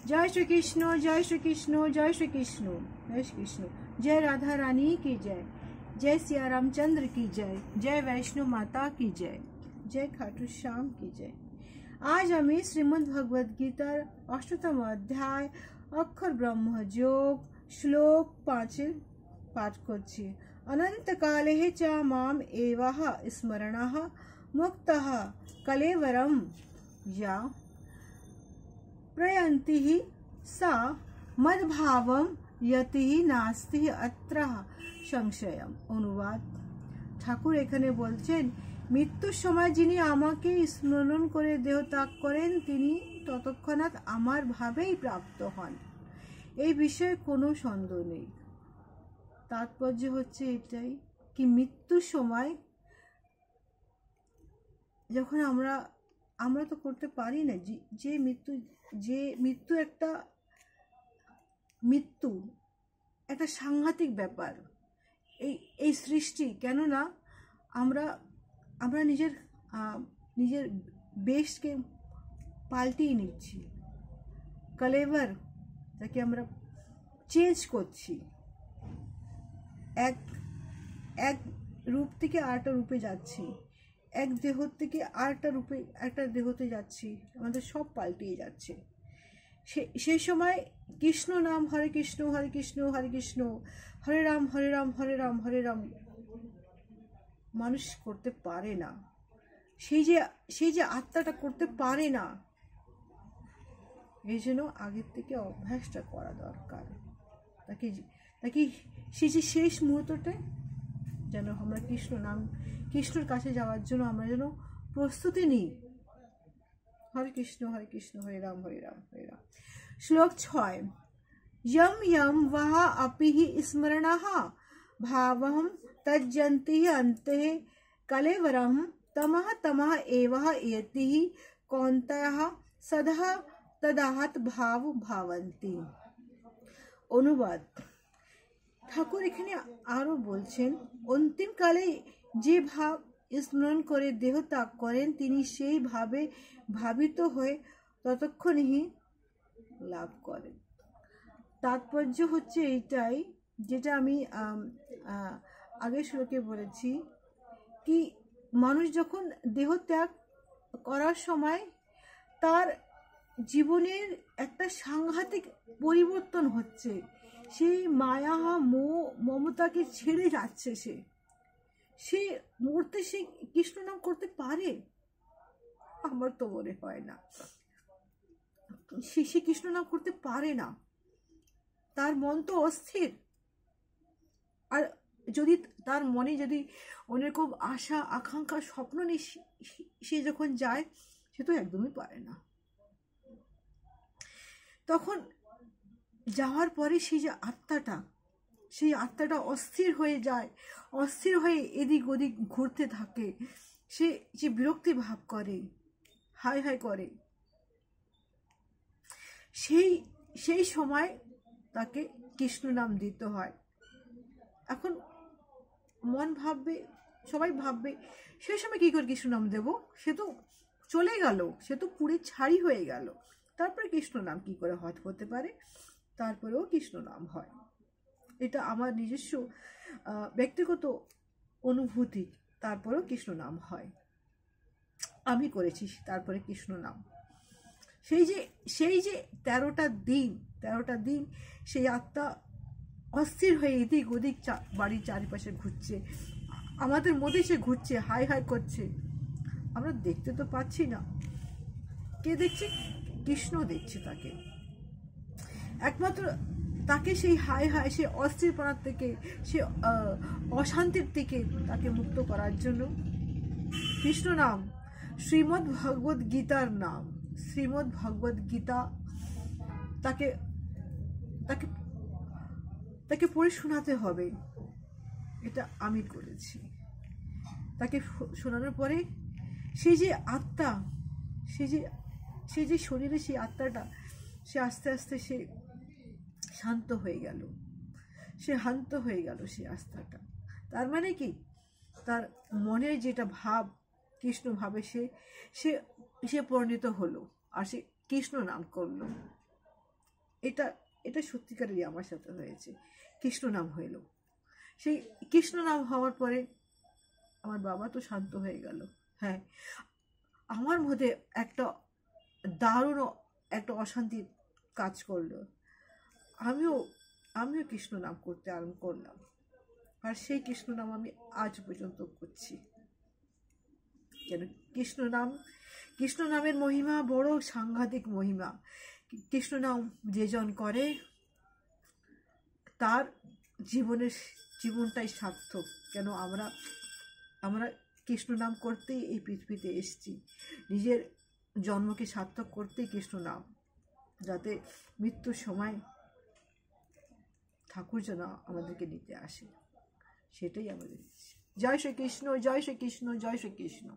जय श्री कृष्ण, जय श्री कृष्ण, जय श्री कृष्ण, जय श्री कृष्ण। जय राधा रानी की जय, जय सिया रामचंद्र की जय, जय वैष्णो माता की जय, जय खाटू श्याम की जय। आज हमें श्रीमद् भगवद गीतार 8तम अध्याय अक्षर ब्रह्म योग श्लोक 5 पाठ करছি। अनंत काले च माम एवः स्मरणः मुक्तः कलेवरम या प्रयन्ति सा मद्भावम यति नास्ति अत्र संशयम। अनुवाद। ঠাকুর এখানে বলছেন, মৃত্যুর সময় যিনি আমাকে স্মরণ করে দেহ ত্যাগ করেন তিনি তৎক্ষণাৎ আমার ভাবেই প্রাপ্ত হন, এই বিষয়ে কোনো সন্দেহ নেই। তাৎপর্য হচ্ছে এটাই কি মৃত্যুর সময় যখন আমরা তো করতে পারি না, যে মৃত্যু একটা সাংঘাতিক ব্যাপার এই সৃষ্টি। কেননা আমরা নিজের বেশকে পাল্টিয়ে নিচ্ছি, কলেভার তাকে আমরা চেঞ্জ করছি, এক রূপ থেকে আরেকটা রূপে যাচ্ছি, এক দেহ থেকে আরেকটা দেহতে যাচ্ছি, আমাদের সব পাল্টিয়ে যাচ্ছে। সেই সময় কৃষ্ণ নাম হরে কৃষ্ণ হরে কৃষ্ণ হরে কৃষ্ণ হরে রাম হরে রাম হরে রাম হরে রাম মানুষ করতে পারে না। সেই যে আত্মাটা করতে পারে না, এই জন্য আগের থেকে অভ্যাসটা করা দরকার। তাকে সেই যে শেষ মুহূর্তটা যেন আমরা কৃষ্ণর কাছে যাওয়ার জন্য আমরা যেন প্রস্তুতি নিই। হরে কৃষ্ণ হরে রাম হরে রাম হরে রাম। শ্লোক 6। यम यम वह अपि स्मरणः भावं त्यजन्ति अन्ते कलेवरं तमः तमः एवः यति कौन्तेयः सदः तदाहत भाव भावन्ति। অনুবাদ। ঠাকুর এখানে আরো বলছেন, অন্তিম কালে যে ভাব স্মরণ করে দেহ ত্যাগ করেন তিনি সেই ভাবে ভাবিত হয়ে ততক্ষণই লাভ করেন। তাৎপর্য হচ্ছে এইটাই যেটা আমি আগের শ্লোকে বলেছি কি মানুষ যখন দেহ ত্যাগ করার সময় তার জীবনের একটা সাংঘাতিক পরিবর্তন হচ্ছে, সেই মায়া মমতাকে ছেড়ে যাচ্ছে। সে মরতে সে কৃষ্ণ নাম করতে পারে? আমার তো মনে হয় না সে কৃষ্ণ নাম করতে পারে না। তার মন তো অস্থির। আর যদি তার মনে যদি অনেকরকম আশা আকাঙ্ক্ষা স্বপ্ন নিয়ে সে যখন যায়, সে তো একদমই পারে না। তখন যাওয়ার পরে সেই আত্মাটা অস্থির হয়ে যায়, অস্থির হয়ে এদিক ওদিক ঘুরতে থাকে, সে বিরক্তি ভাব করে, হায় হায় করে। সেই সময় তাকে কৃষ্ণ নাম দিতে হয়। এখন মন ভাববে, সবাই ভাববে সেই সময় কি করে কৃষ্ণ নাম দেব, সে তো চলে গেল, সে তো পুড়ে ছাই হয়ে গেল, তারপরে কৃষ্ণ নাম কি করে হতে পারে? তারপরেও কৃষ্ণ নাম হয়। এটা আমার নিজস্ব ব্যক্তিগত অনুভূতি। তারপরেও কৃষ্ণ নাম হয়, আমি করেছি। তারপরে কৃষ্ণ নাম সেই যে 13টা দিন সেই আত্মা অস্থির হয়ে এদিক ওদিক বাড়ির চারিপাশে ঘুরছে, আমাদের মধ্যে সে ঘুরছে, হাই হাই করছে। আমরা দেখতে তো পাচ্ছি না, কে দেখছে? কৃষ্ণ দেখছে তাকে। একমাত্র তাকে সেই হাই হাই সে অস্থিরপনার থেকে, সে অশান্তির থেকে তাকে মুক্ত করার জন্য কৃষ্ণ নাম শ্রীমদ্ ভগবদ গীতার নাম। শ্রীমদ্ ভগবদ গীতা তাকে পড়ে শোনাতে হবে। এটা আমি করেছি। তাকে শোনানোর পরে সেই যে আত্মা, সেই যে শরীরে সেই আত্মাটা, সে আস্তে আস্তে সে শান্ত হয়ে গেল, সেই আত্মাটা। তার মানে কি, তার মনের যেটা ভাব কৃষ্ণ ভাবে সে পরিণত হলো, আর সে কৃষ্ণ নাম করলো। এটা এটা সত্যিকারেরই আমার সাথে হয়েছে। কৃষ্ণ নাম হইল, সেই কৃষ্ণ নাম হওয়ার পরে আমার বাবা তো শান্ত হয়ে গেল। হ্যাঁ, আমার মধ্যে একটা দারুণ একটা অশান্তি কাজ করলো। আমিও আমিও কৃষ্ণ নাম করতে আরম্ভ করলাম, আর সেই কৃষ্ণ নাম আমি আজ পর্যন্ত করছি। কেন? কৃষ্ণ নামের মহিমা বড় সাংঘাতিক মহিমা। কৃষ্ণ নাম যেজন করে তার জীবনটাই সার্থক। কেন? আমরা কৃষ্ণ নাম করতেই এই পৃথিবীতে এসেছি, নিজের জন্মকে সার্থক করতেই কৃষ্ণ নাম, যাতে মৃত্যুর সময় ঠাকুর যেন আমাদেরকে নিতে আসে, সেটাই আমাদের। জয় শ্রীকৃষ্ণ, জয় শ্রীকৃষ্ণ, জয় শ্রীকৃষ্ণ।